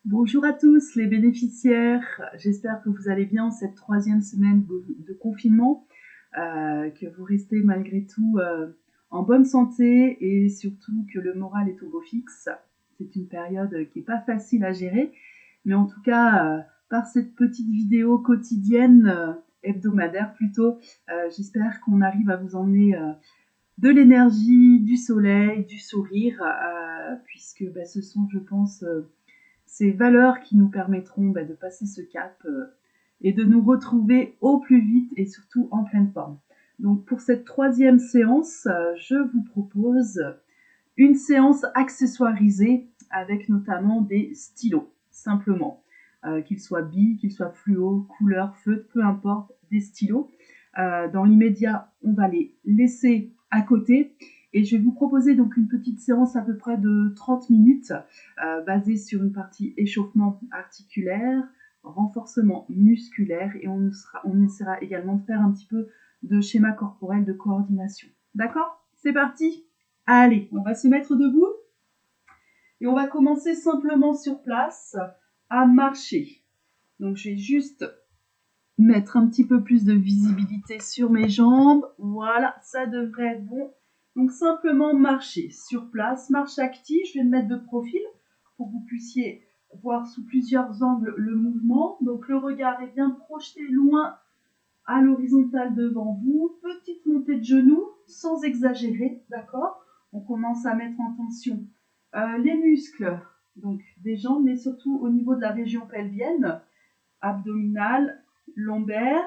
Bonjour à tous les bénéficiaires, j'espère que vous allez bien en cette troisième semaine de confinement, que vous restez malgré tout en bonne santé et surtout que le moral est au beau fixe. C'est une période qui n'est pas facile à gérer, mais en tout cas, par cette petite vidéo quotidienne, hebdomadaire plutôt, j'espère qu'on arrive à vous emmener de l'énergie, du soleil, du sourire, puisque ce sont, je pense, ces valeurs qui nous permettront de passer ce cap et de nous retrouver au plus vite et surtout en pleine forme. Donc pour cette troisième séance, je vous propose une séance accessoirisée avec notamment des stylos, simplement. Qu'ils soient billes, qu'ils soient fluo, couleur, feutre, peu importe, des stylos. Dans l'immédiat, on va les laisser à côté et je vais vous proposer donc une petite séance à peu près de 30 minutes basée sur une partie échauffement articulaire, renforcement musculaire et on essaiera également de faire un petit peu de schéma corporel de coordination. D'accord? C'est parti? Allez, on va se mettre debout et on va commencer simplement sur place à marcher. Donc je vais juste mettre un petit peu plus de visibilité sur mes jambes. Voilà, ça devrait être bon. Donc simplement marcher sur place, marche active. Je vais me mettre de profil pour que vous puissiez voir sous plusieurs angles le mouvement. Donc le regard est bien projeté loin à l'horizontale devant vous. Petite montée de genoux sans exagérer, d'accord? On commence à mettre en tension les muscles donc des jambes, mais surtout au niveau de la région pelvienne, abdominale, lombaire.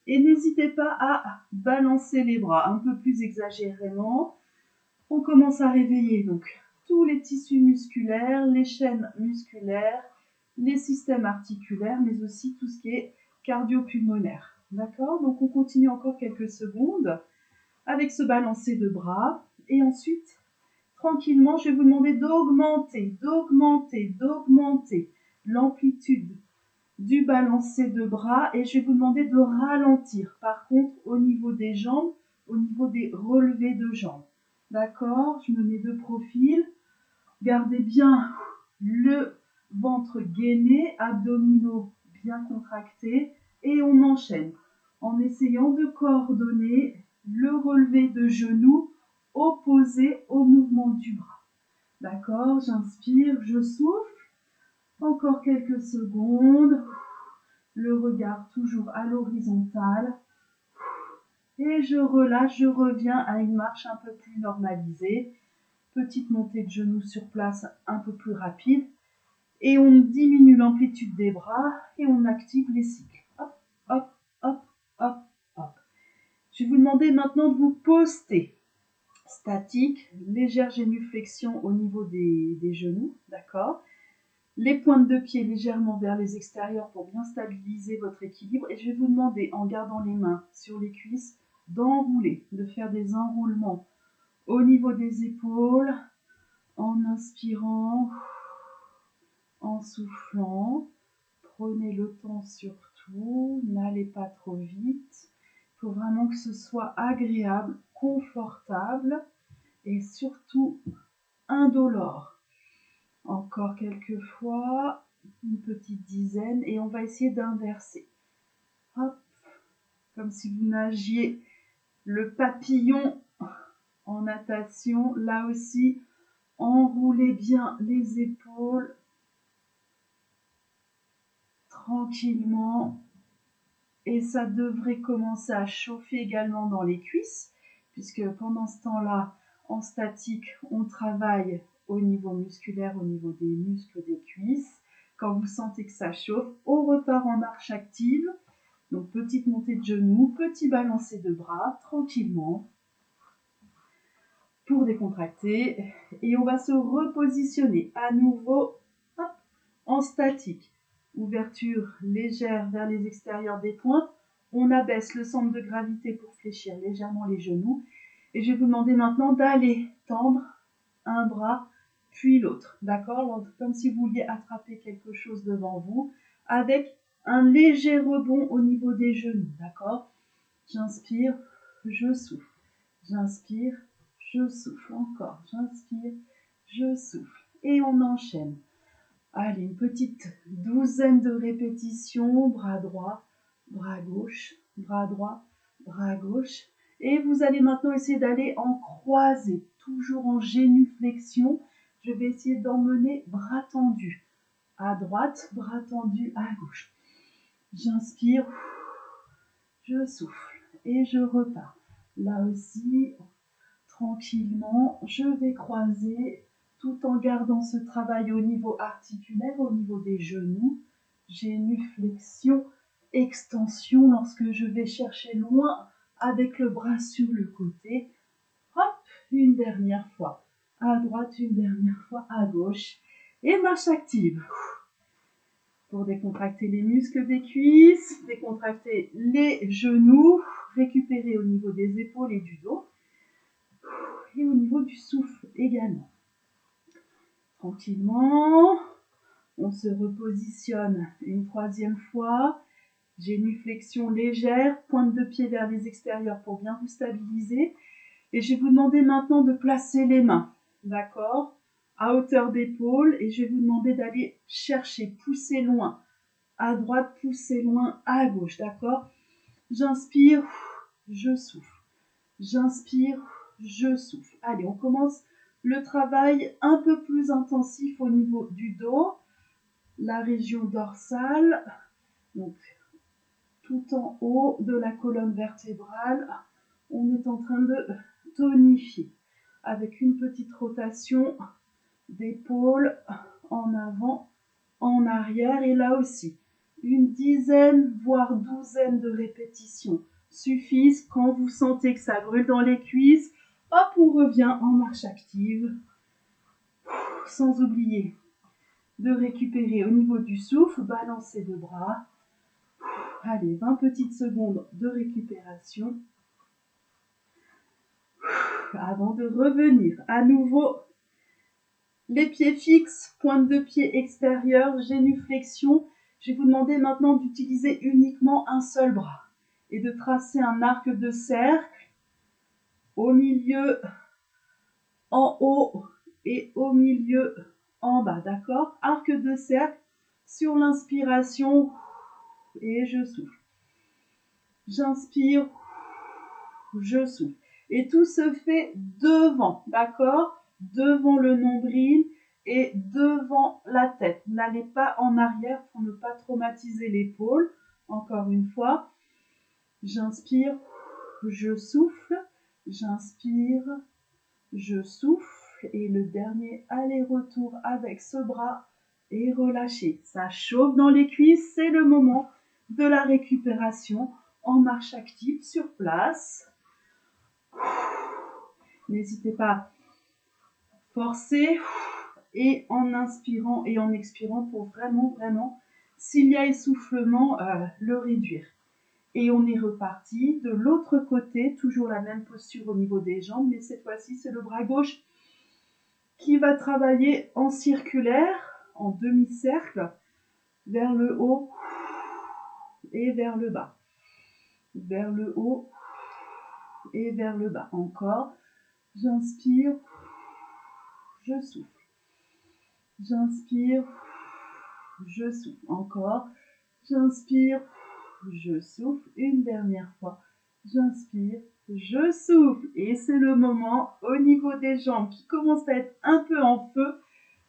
Et n'hésitez pas à balancer les bras un peu plus exagérément. On commence à réveiller donc tous les tissus musculaires, les chaînes musculaires, les systèmes articulaires, mais aussi tout ce qui est cardio-pulmonaire. D'accord? Donc on continue encore quelques secondes avec ce balancé de bras. Et ensuite, tranquillement, je vais vous demander d'augmenter l'amplitude du balancé de bras et je vais vous demander de ralentir. Par contre, au niveau des jambes, au niveau des relevés de jambes. D'accord? Je me mets de profil. Gardez bien le ventre gainé, abdominaux bien contractés et on enchaîne en essayant de coordonner le relevé de genoux opposé au mouvement du bras. D'accord? J'inspire, je souffle. Encore quelques secondes. Le regard toujours à l'horizontale. Et je relâche, je reviens à une marche un peu plus normalisée. Petite montée de genoux sur place un peu plus rapide. Et on diminue l'amplitude des bras et on active les cycles. Hop, hop, hop, hop, hop. Je vais vous demander maintenant de vous poster. Statique, légère génuflexion au niveau des genoux, d'accord? Les pointes de pied légèrement vers les extérieurs pour bien stabiliser votre équilibre. Et je vais vous demander, en gardant les mains sur les cuisses, d'enrouler, de faire des enroulements au niveau des épaules, en inspirant, en soufflant. Prenez le temps surtout, n'allez pas trop vite. Il faut vraiment que ce soit agréable, confortable et surtout indolore. Encore quelques fois, une petite dizaine et on va essayer d'inverser. Hop, comme si vous nagiez le papillon en natation. Là aussi, enroulez bien les épaules tranquillement et ça devrait commencer à chauffer également dans les cuisses puisque pendant ce temps-là, en statique, on travaille au niveau musculaire, au niveau des muscles des cuisses. Quand vous sentez que ça chauffe, on repart en marche active. Donc petite montée de genoux, petit balancé de bras, tranquillement, pour décontracter. Et on va se repositionner à nouveau hop, en statique. Ouverture légère vers les extérieurs des pointes. On abaisse le centre de gravité pour fléchir légèrement les genoux. Et je vais vous demander maintenant d'aller tendre un bras puis l'autre. D'accord? Comme si vous vouliez attraper quelque chose devant vous avec un léger rebond au niveau des genoux. D'accord? J'inspire, je souffle. J'inspire, je souffle. Encore. J'inspire, je souffle. Et on enchaîne. Allez, une petite douzaine de répétitions. Bras droit, bras gauche, bras droit, bras gauche. Et vous allez maintenant essayer d'aller en croisé, toujours en génuflexion. Je vais essayer d'emmener bras tendus à droite, bras tendus à gauche. J'inspire, je souffle et je repars. Là aussi, tranquillement, je vais croiser tout en gardant ce travail au niveau articulaire, au niveau des genoux. Génuflexion, extension lorsque je vais chercher loin avec le bras sur le côté. Hop, une dernière fois à droite, une dernière fois à gauche. Et marche active. Pour décontracter les muscles des cuisses, décontracter les genoux, récupérer au niveau des épaules et du dos. Et au niveau du souffle également. Tranquillement, on se repositionne une troisième fois. Génuflexion légère, pointe de pied vers les extérieurs pour bien vous stabiliser. Et je vais vous demander maintenant de placer les mains, d'accord, à hauteur d'épaule. Et je vais vous demander d'aller chercher, pousser loin à droite, pousser loin à gauche, d'accord. J'inspire, je souffle. J'inspire, je souffle. Allez, on commence le travail un peu plus intensif au niveau du dos, la région dorsale, donc tout en haut de la colonne vertébrale. On est en train de tonifier avec une petite rotation d'épaule en avant, en arrière, et là aussi, une dizaine, voire douzaine de répétitions suffisent. Quand vous sentez que ça brûle dans les cuisses, hop, on revient en marche active, sans oublier de récupérer au niveau du souffle, balancer de bras. Allez, 20 petites secondes de récupération avant de revenir à nouveau. Les pieds fixes, pointe de pied extérieure, génuflexion. Je vais vous demander maintenant d'utiliser uniquement un seul bras et de tracer un arc de cercle au milieu, en haut et au milieu, en bas, d'accord? Arc de cercle sur l'inspiration et je souffle. J'inspire, je souffle. Et tout se fait devant, d'accord? Devant le nombril et devant la tête. N'allez pas en arrière pour ne pas traumatiser l'épaule. Encore une fois, j'inspire, je souffle, j'inspire, je souffle. Et le dernier aller-retour avec ce bras et relâchez. Ça chauffe dans les cuisses, c'est le moment de la récupération en marche active sur place. N'hésitez pas à forcer et en inspirant et en expirant pour vraiment, s'il y a essoufflement, le réduire. Et on est reparti de l'autre côté, toujours la même posture au niveau des jambes, mais cette fois-ci, c'est le bras gauche qui va travailler en circulaire, en demi-cercle, vers le haut et vers le bas. Vers le haut et vers le bas. Encore. J'inspire, je souffle. J'inspire, je souffle. Encore. J'inspire, je souffle. Une dernière fois. J'inspire, je souffle. Et c'est le moment, au niveau des jambes qui commencent à être un peu en feu,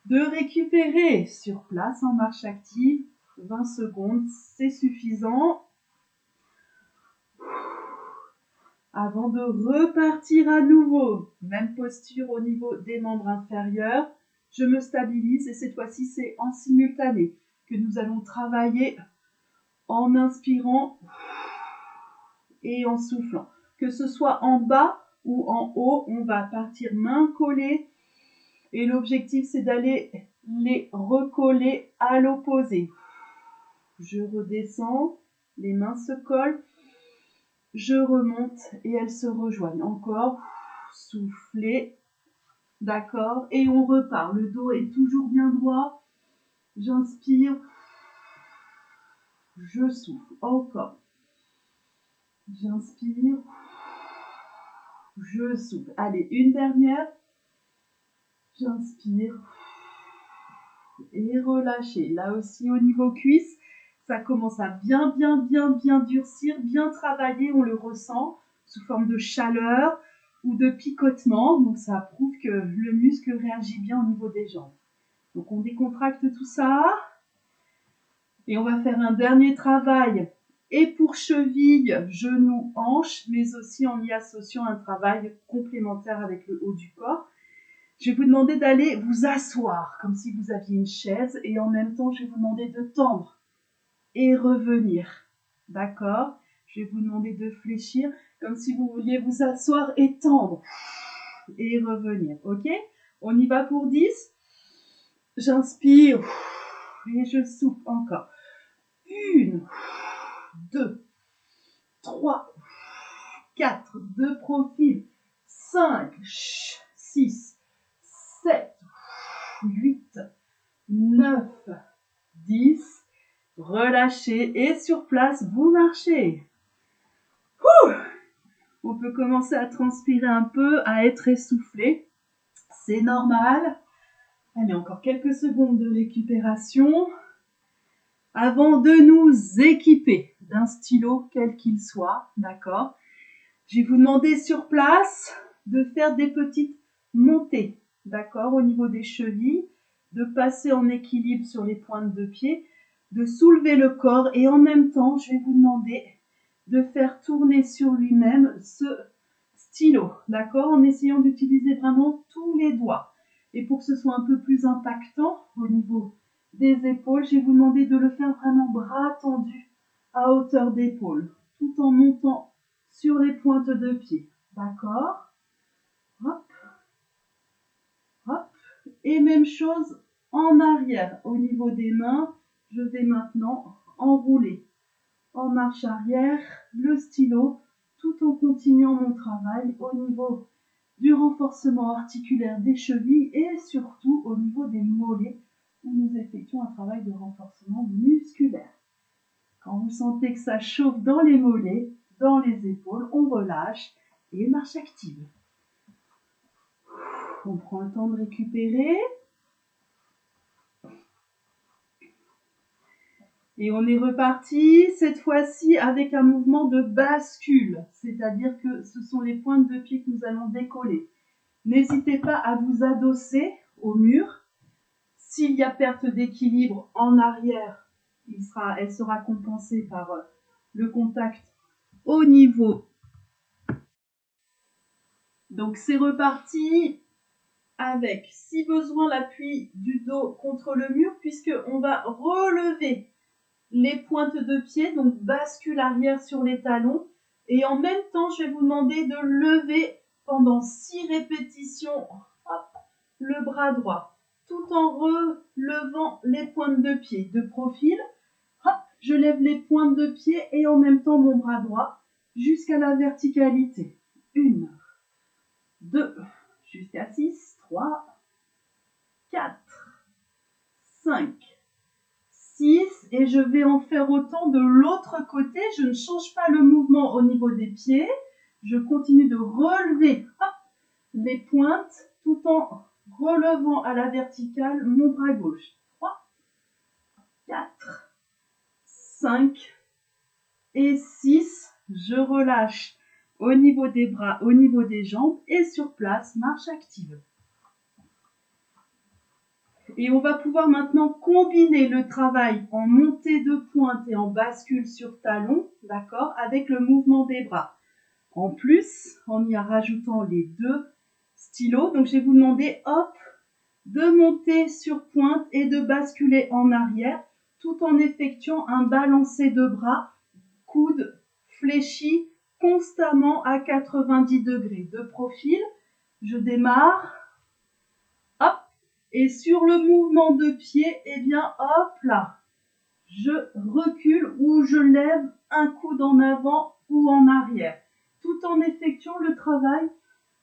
de récupérer sur place en marche active. 20 secondes, c'est suffisant. Avant de repartir à nouveau, même posture au niveau des membres inférieurs, je me stabilise et cette fois-ci c'est en simultané que nous allons travailler en inspirant et en soufflant. Que ce soit en bas ou en haut, on va partir main collée et l'objectif c'est d'aller les recoller à l'opposé. Je redescends, les mains se collent. Je remonte et elles se rejoignent. Encore, soufflez, d'accord, et on repart. Le dos est toujours bien droit. J'inspire, je souffle. Encore. J'inspire, je souffle. Allez, une dernière. J'inspire, Et relâchez. Là aussi au niveau cuisse, ça commence à bien durcir, bien travailler, on le ressent sous forme de chaleur ou de picotement. Donc ça prouve que le muscle réagit bien au niveau des jambes. Donc on décontracte tout ça. Et on va faire un dernier travail. Et pour cheville, genoux, hanches, mais aussi en y associant un travail complémentaire avec le haut du corps. Je vais vous demander d'aller vous asseoir comme si vous aviez une chaise et en même temps, je vais vous demander de tendre et revenir. D'accord? Je vais vous demander de fléchir comme si vous vouliez vous asseoir et tendre et revenir. Ok? On y va pour 10. J'inspire et je souffle encore. 1, 2, 3, 4, de profil. 5, 6, 7, 8, 9, 10. Relâchez et sur place, vous marchez. On peut commencer à transpirer un peu, à être essoufflé. C'est normal. Allez, encore quelques secondes de récupération avant de nous équiper d'un stylo quel qu'il soit, d'accord? Je vais vous demander sur place de faire des petites montées, d'accord, au niveau des chevilles, de passer en équilibre sur les pointes de pied, de soulever le corps et en même temps, je vais vous demander de faire tourner sur lui-même ce stylo, d'accord, en essayant d'utiliser vraiment tous les doigts. Et pour que ce soit un peu plus impactant au niveau des épaules, je vais vous demander de le faire vraiment bras tendus à hauteur d'épaule, tout en montant sur les pointes de pied. D'accord? Hop, hop. Et même chose en arrière. Au niveau des mains, je vais maintenant enrouler en marche arrière le stylo tout en continuant mon travail au niveau du renforcement articulaire des chevilles et surtout au niveau des mollets où nous effectuons un travail de renforcement musculaire. Quand vous sentez que ça chauffe dans les mollets, dans les épaules, on relâche et marche active. On prend le temps de récupérer. Et on est reparti, cette fois-ci avec un mouvement de bascule, c'est-à-dire que ce sont les pointes de pied que nous allons décoller. N'hésitez pas à vous adosser au mur. S'il y a perte d'équilibre en arrière, elle sera compensée par le contact au niveau. Donc c'est reparti avec, si besoin, l'appui du dos contre le mur, puisqu'on va relever les pointes de pied, donc bascule arrière sur les talons. Et en même temps, je vais vous demander de lever pendant 6 répétitions hop, le bras droit, tout en relevant les pointes de pied. De profil, hop, je lève les pointes de pied et en même temps mon bras droit jusqu'à la verticalité. 1, 2, jusqu'à 6, 3, 4, 5, 6, et je vais en faire autant de l'autre côté. Je ne change pas le mouvement au niveau des pieds. Je continue de relever hop, les pointes tout en relevant à la verticale mon bras gauche. 3, 4, 5 et 6. Je relâche au niveau des bras, au niveau des jambes et sur place, marche active. Et on va pouvoir maintenant combiner le travail en montée de pointe et en bascule sur talon, d'accord, avec le mouvement des bras. En plus, en y rajoutant les deux stylos, donc je vais vous demander, hop, de monter sur pointe et de basculer en arrière, tout en effectuant un balancé de bras, coude fléchi constamment à 90 degrés. De profil, je démarre. Hop, et sur le mouvement de pied, eh bien, hop là, je recule ou je lève un coude en avant ou en arrière, tout en effectuant le travail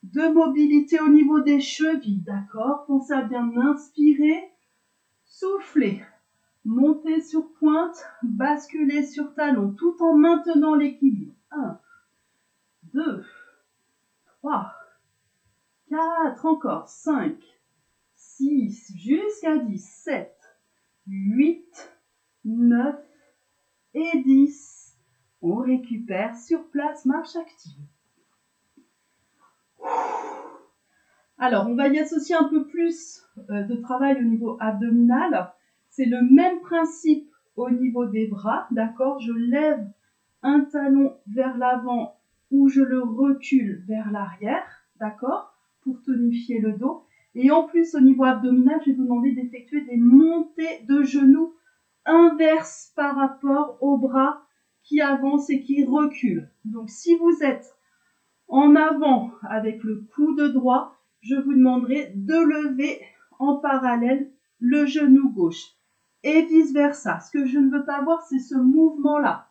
de mobilité au niveau des chevilles, d'accord? Pensez à bien inspirer, souffler, monter sur pointe, basculer sur talon, tout en maintenant l'équilibre. 1, 2, 3, 4, encore 5, 6, jusqu'à 10, 7, 8, 9 et 10. On récupère sur place, marche active. Alors, on va y associer un peu plus de travail au niveau abdominal. C'est le même principe au niveau des bras, d'accord? Je lève un talon vers l'avant ou je le recule vers l'arrière, d'accord? Pour tonifier le dos. Et en plus, au niveau abdominal, je vais vous demander d'effectuer des montées de genoux inverses par rapport aux bras qui avancent et qui reculent. Donc, si vous êtes en avant avec le coude droit, je vous demanderai de lever en parallèle le genou gauche et vice versa. Ce que je ne veux pas voir, c'est ce mouvement-là.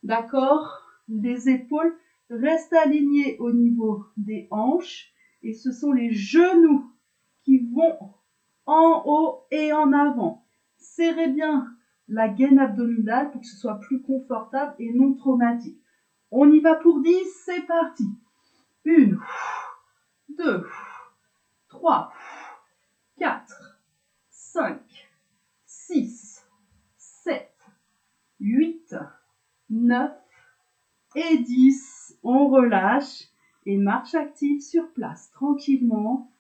D'accord? Les épaules restent alignées au niveau des hanches et ce sont les genoux qui vont en haut et en avant. Serrez bien la gaine abdominale pour que ce soit plus confortable et non traumatique. On y va pour 10, c'est parti. 1, 2, 3, 4, 5, 6, 7, 8, 9 et 10. On relâche et marche active sur place, tranquillement,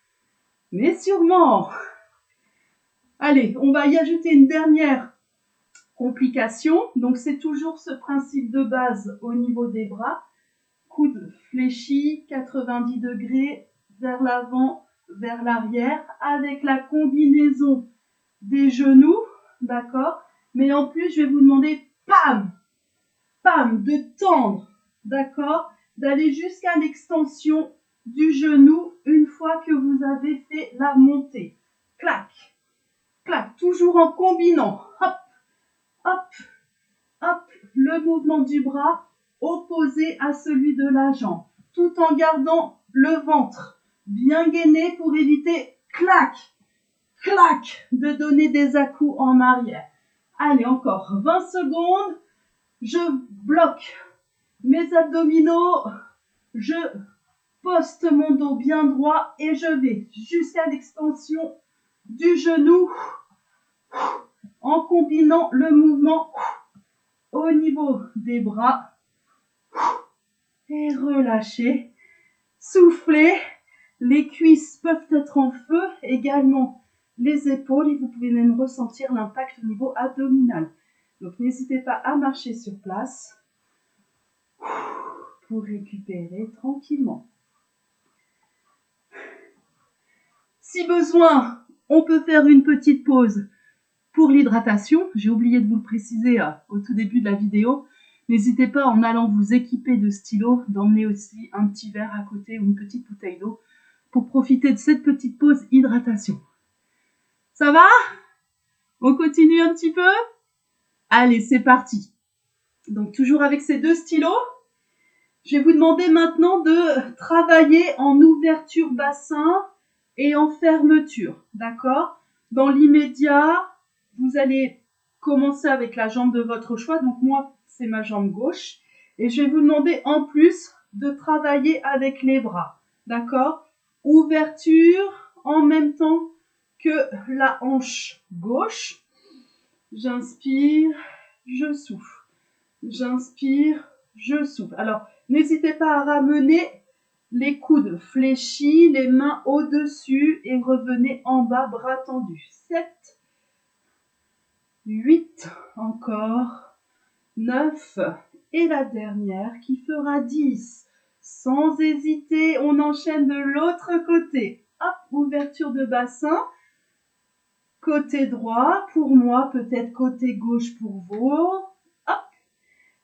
mais sûrement. Allez, on va y ajouter une dernière complication. Donc, c'est toujours ce principe de base au niveau des bras. Coude fléchi, 90 degrés vers l'avant, vers l'arrière, avec la combinaison des genoux, d'accord? Mais en plus, je vais vous demander, pam, pam, de tendre, d'accord? D'aller jusqu'à l'extension du genou une fois que vous avez fait la montée. Clac, clac, toujours en combinant. Hop, hop, hop, le mouvement du bras opposé à celui de la jambe, tout en gardant le ventre bien gainé pour éviter, clac, clac, de donner des à-coups en arrière. Allez, encore 20 secondes. Je bloque mes abdominaux, je poste mon dos bien droit et je vais jusqu'à l'extension du genou en combinant le mouvement au niveau des bras et relâchez. Soufflez, les cuisses peuvent être en feu, également les épaules et vous pouvez même ressentir l'impact au niveau abdominal. Donc n'hésitez pas à marcher sur place pour récupérer tranquillement. Si besoin, on peut faire une petite pause pour l'hydratation. J'ai oublié de vous le préciser au tout début de la vidéo. N'hésitez pas, en allant vous équiper de stylos, d'emmener aussi un petit verre à côté ou une petite bouteille d'eau pour profiter de cette petite pause hydratation. Ça va? On continue un petit peu? Allez, c'est parti. Donc, toujours avec ces deux stylos, je vais vous demander maintenant de travailler en ouverture bassin et en fermeture, d'accord? Dans l'immédiat, vous allez commencer avec la jambe de votre choix. Donc moi, c'est ma jambe gauche. Et je vais vous demander en plus de travailler avec les bras, d'accord? Ouverture en même temps que la hanche gauche. J'inspire, je souffle. J'inspire, je souffle. Alors, n'hésitez pas à ramener les coudes fléchis, les mains au-dessus et revenez en bas, bras tendus. 7, 8, encore, 9 et la dernière qui fera 10. Sans hésiter, on enchaîne de l'autre côté. Hop, ouverture de bassin. Côté droit pour moi, peut-être côté gauche pour vous. Hop.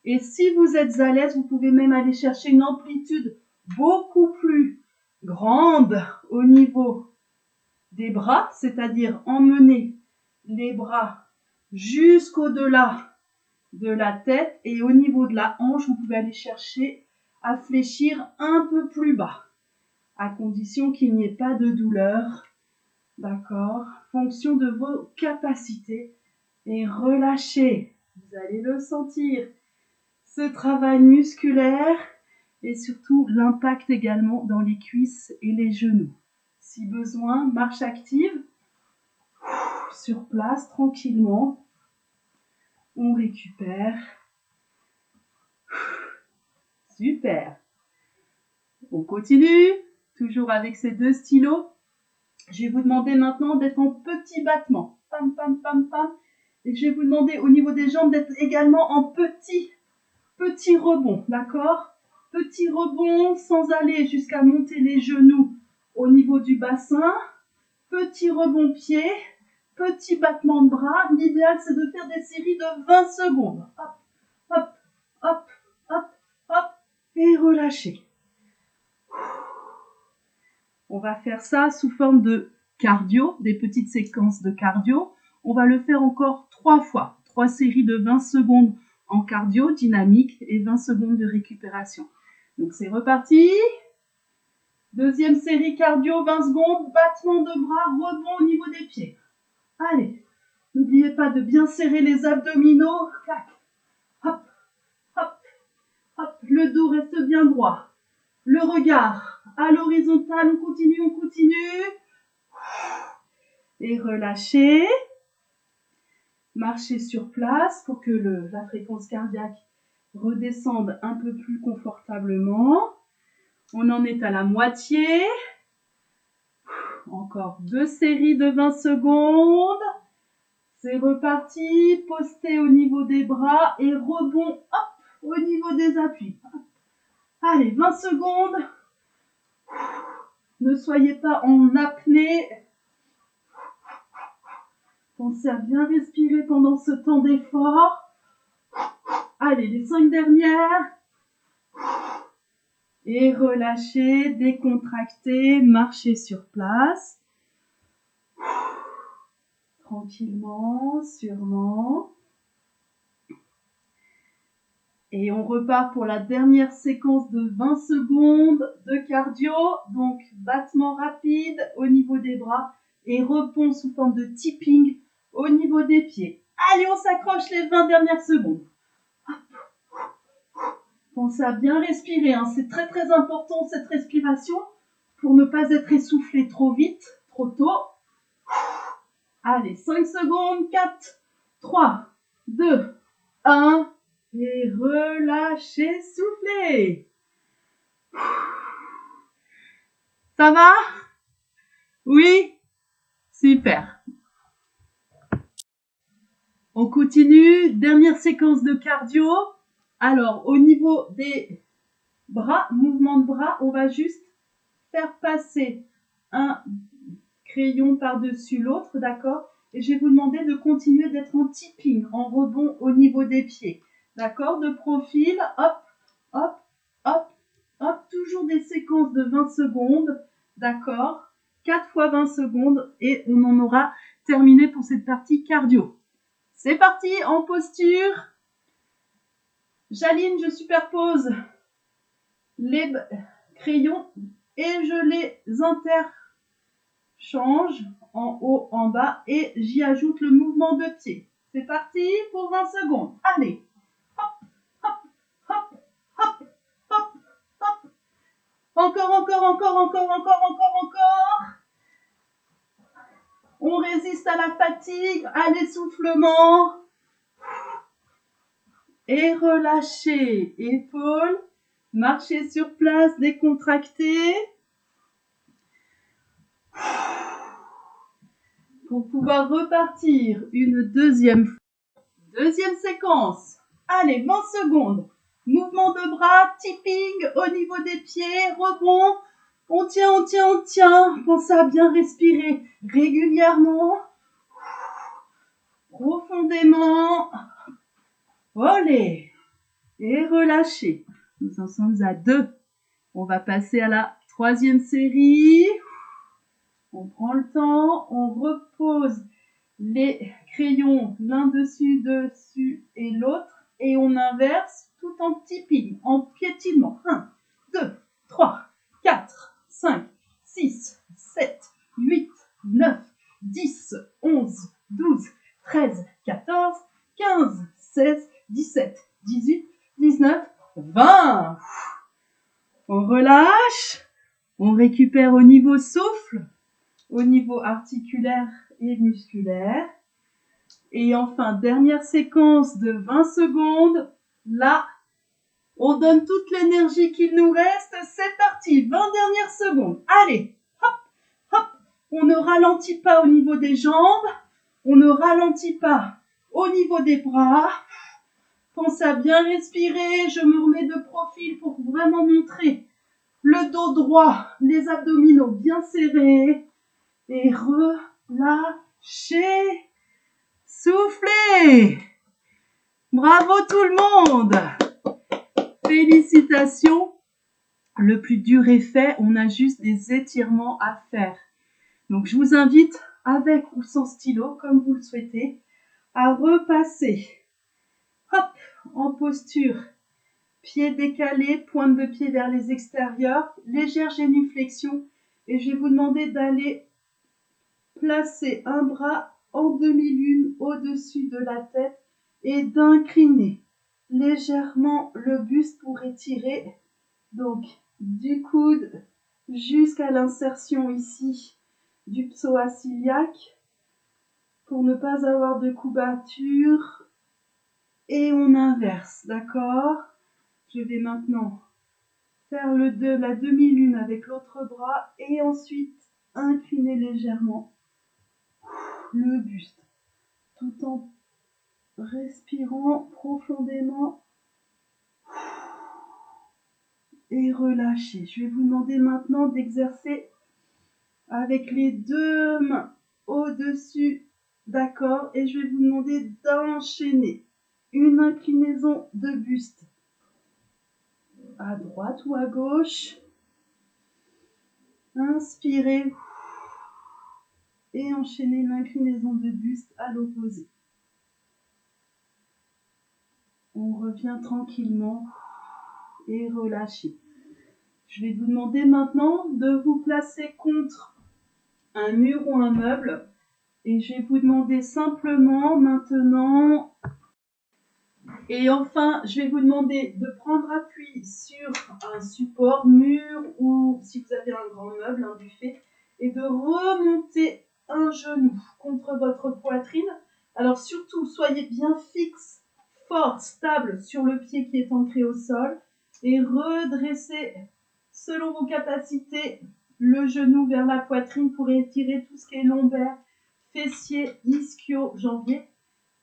Et si vous êtes à l'aise, vous pouvez même aller chercher une amplitude beaucoup plus grande au niveau des bras, c'est-à-dire emmener les bras jusqu'au-delà de la tête et au niveau de la hanche, vous pouvez aller chercher à fléchir un peu plus bas, à condition qu'il n'y ait pas de douleur, d'accord? Fonction de vos capacités et relâchez, vous allez le sentir, ce travail musculaire et surtout l'impact également dans les cuisses et les genoux. Si besoin, marche active. sur place, tranquillement. On récupère. Super. On continue, toujours avec ces 2 stylos. Je vais vous demander maintenant d'être en petits battements. Pam, pam, pam, pam. Et je vais vous demander au niveau des jambes d'être également en petits rebonds, d'accord? Petit rebond sans aller jusqu'à monter les genoux au niveau du bassin. Petit rebond pied, petit battement de bras. L'idéal, c'est de faire des séries de 20 secondes. Hop, hop, hop, hop, hop. Et relâchez. On va faire ça sous forme de cardio, des petites séquences de cardio. On va le faire encore 3 fois. 3 séries de 20 secondes en cardio dynamique et 20 secondes de récupération. Donc c'est reparti. Deuxième série cardio, 20 secondes, battement de bras, rebond au niveau des pieds. Allez, n'oubliez pas de bien serrer les abdominaux. Clac. Hop, hop, hop. Le dos reste bien droit. Le regard à l'horizontale, on continue, on continue. Et relâchez. Marchez sur place pour que la fréquence cardiaque redescende un peu plus confortablement. On en est à la moitié. Encore 2 séries de 20 secondes. C'est reparti. Postez au niveau des bras et rebond hop, au niveau des appuis. Allez, 20 secondes. Ne soyez pas en apnée. Pensez à bien respirer pendant ce temps d'effort. Allez, les 5 dernières. Et relâchez, décontractez, marchez sur place. Tranquillement, sûrement. Et on repart pour la dernière séquence de 20 secondes de cardio. Donc, battement rapide au niveau des bras et repos sous forme de tipping au niveau des pieds. Allez, on s'accroche les 20 dernières secondes. Pensez à bien respirer, hein. C'est très très important cette respiration pour ne pas être essoufflé trop vite, trop tôt. Allez, 5 secondes, 4, 3, 2, 1 et relâchez, soufflez. Ça va? Oui? Super. On continue, dernière séquence de cardio. Alors, au niveau des bras, mouvement de bras, on va juste faire passer un crayon par-dessus l'autre, d'accord? Et je vais vous demander de continuer d'être en tipping, en rebond au niveau des pieds, d'accord? De profil, hop, hop, hop, hop, toujours des séquences de 20 secondes, d'accord? 4 fois 20 secondes et on en aura terminé pour cette partie cardio. C'est parti, en posture. J'aligne, je superpose les crayons et je les interchange en haut, en bas et j'y ajoute le mouvement de pied. C'est parti pour 20 secondes. Allez. Hop, hop, hop, hop, hop, hop. Encore, encore, encore, encore, encore, encore, encore. On résiste à la fatigue, à l'essoufflement. Et relâchez. Épaules. Marchez sur place, décontractez. Pour pouvoir repartir une deuxième fois. Deuxième séquence. Allez, 20 secondes. Mouvement de bras, tipping au niveau des pieds, rebond. On tient, on tient, on tient. Pensez à bien respirer régulièrement. Profondément. Olé. Et relâchez. Nous en sommes à 2. On va passer à la troisième série. On prend le temps, on repose les crayons l'un dessus et l'autre et on inverse tout en tipping, en piétinement. 1, 2, 3, 4, 5, 6, 7, 8, 9, 10, 11, 12, 13, 14, 15, 16, 17, 18, 19, 20. On relâche, on récupère au niveau souffle. au niveau articulaire et musculaire. Et enfin, dernière séquence de 20 secondes. Là, on donne toute l'énergie qu'il nous reste. C'est parti, 20 dernières secondes. Allez, hop, hop. On ne ralentit pas au niveau des jambes. On ne ralentit pas au niveau des bras. Pensez à bien respirer. Je me remets de profil pour vraiment montrer le dos droit, les abdominaux bien serrés. Et relâchez. Soufflez. Bravo tout le monde. Félicitations. Le plus dur est fait. On a juste des étirements à faire. Donc, je vous invite, avec ou sans stylo, comme vous le souhaitez, à repasser. Hop, en posture. Pieds décalés, pointe de pied vers les extérieurs, légère génuflexion. Et je vais vous demander d'aller placer un bras en demi-lune au-dessus de la tête et d'incliner légèrement le buste pour étirer. Donc, du coude jusqu'à l'insertion ici du psoas iliaque pour ne pas avoir de courbature. Et on inverse, d'accord? Je vais maintenant faire la demi-lune avec l'autre bras et ensuite incliner légèrement le buste tout en respirant profondément et relâcher. Je vais vous demander maintenant d'exercer avec les deux mains au-dessus, d'accord? Et je vais vous demander d'enchaîner une inclinaison de buste à droite ou à gauche. Inspirez et enchaînez l'inclinaison de buste à l'opposé. On revient tranquillement et relâchez. Je vais vous demander maintenant de vous placer contre un mur ou un meuble et je vais vous demander simplement maintenant. Et enfin, je vais vous demander de prendre appui sur un support, mur ou si vous avez un grand meuble, un buffet, et de remonter un genou contre votre poitrine. Alors surtout, soyez bien fixe, fort, stable sur le pied qui est ancré au sol et redressez selon vos capacités le genou vers la poitrine pour étirer tout ce qui est lombaire, fessier, ischio, jambier,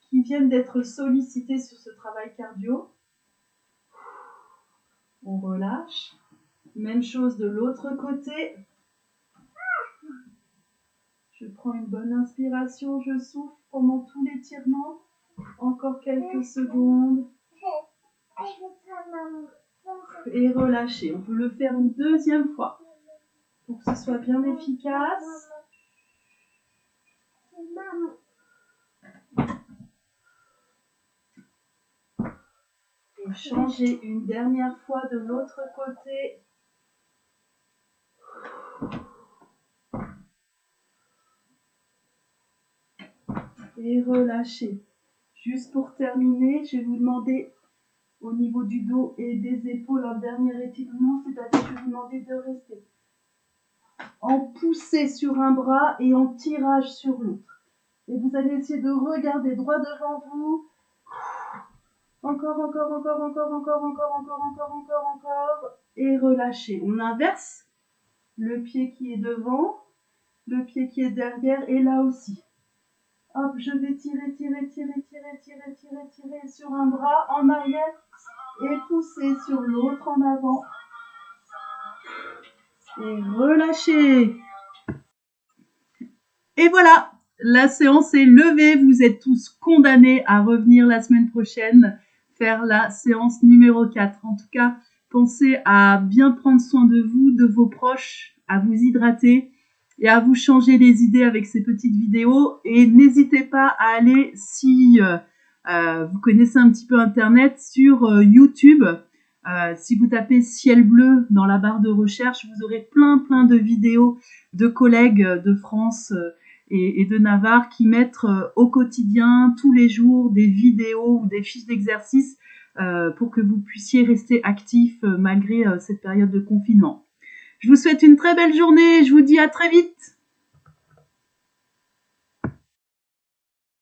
qui viennent d'être sollicités sur ce travail cardio. On relâche. Même chose de l'autre côté. Je prends une bonne inspiration, je souffle pendant tout l'étirement. Encore quelques secondes. Et relâcher. On peut le faire une deuxième fois pour que ce soit bien efficace. Et changer une dernière fois de l'autre côté. Et relâcher. Juste pour terminer, je vais vous demander au niveau du dos et des épaules un dernier étirement, c'est-à-dire je vais vous demander de rester en poussée sur un bras et en tirage sur l'autre. Et vous allez essayer de regarder droit devant vous. Encore, encore, encore, encore, encore, encore, encore, encore, encore, encore. Et relâchez. On inverse le pied qui est devant, le pied qui est derrière et là aussi. Hop, je vais tirer, tirer, tirer, tirer, tirer, tirer, tirer sur un bras en arrière et pousser sur l'autre en avant. Et relâchez. Et voilà, la séance est levée. Vous êtes tous condamnés à revenir la semaine prochaine faire la séance numéro 4. En tout cas, pensez à bien prendre soin de vous, de vos proches, à vous hydrater et à vous changer les idées avec ces petites vidéos. Et n'hésitez pas à aller, si vous connaissez un petit peu Internet, sur YouTube. Si vous tapez ciel bleu dans la barre de recherche, vous aurez plein de vidéos de collègues de France et de Navarre qui mettent au quotidien, tous les jours, des vidéos ou des fiches d'exercice pour que vous puissiez rester actif malgré cette période de confinement. Je vous souhaite une très belle journée, je vous dis à très vite.